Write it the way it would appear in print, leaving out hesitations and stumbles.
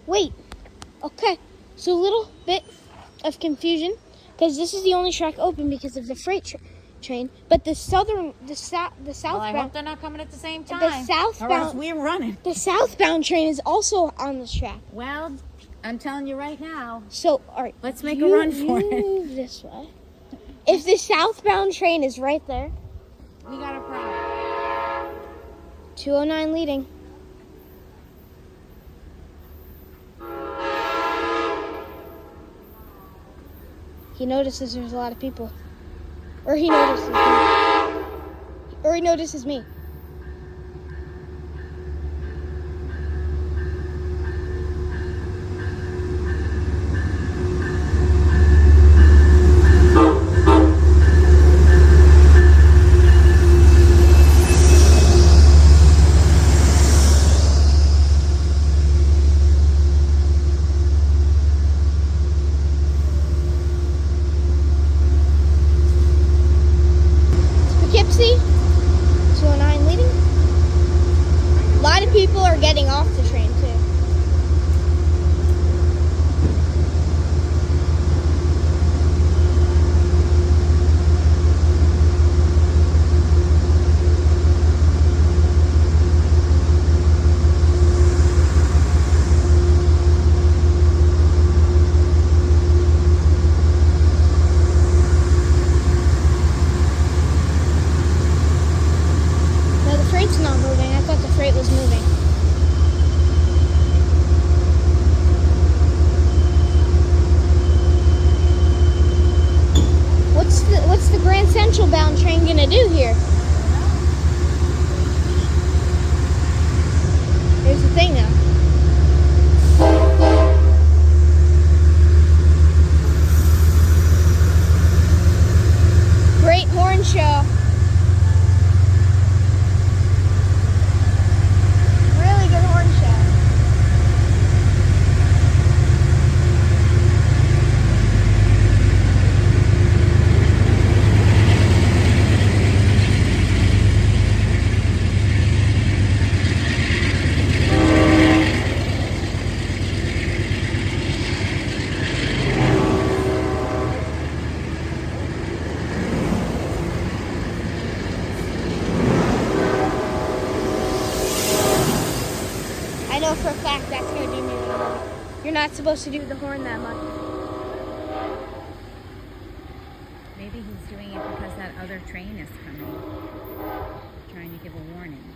Wait. Okay. So a little bit of confusion because this is the only track open because of the freight train. But the southbound. Well, I hope they're not coming at the same time. The southbound. Or else we're running. The southbound train is also on this track. Well, I'm telling you right now. So, all right. Let's make a run for it. Move this way. If the southbound train is right there, We got a problem. 209 leading. He notices there's a lot of people. Or he notices me. Or he notices me. Poughkeepsie, 209 leading. A lot of people are getting off the train too. No, the freight's not moving. I thought the freight was moving. What's the Grand Central bound train gonna do here? Here's the thing though. Great horn show. Really good horn show. I know for a fact that's going to do me wrong. You're not supposed to do the horn that much. Maybe he's doing it because that other train is coming. Trying to give a warning.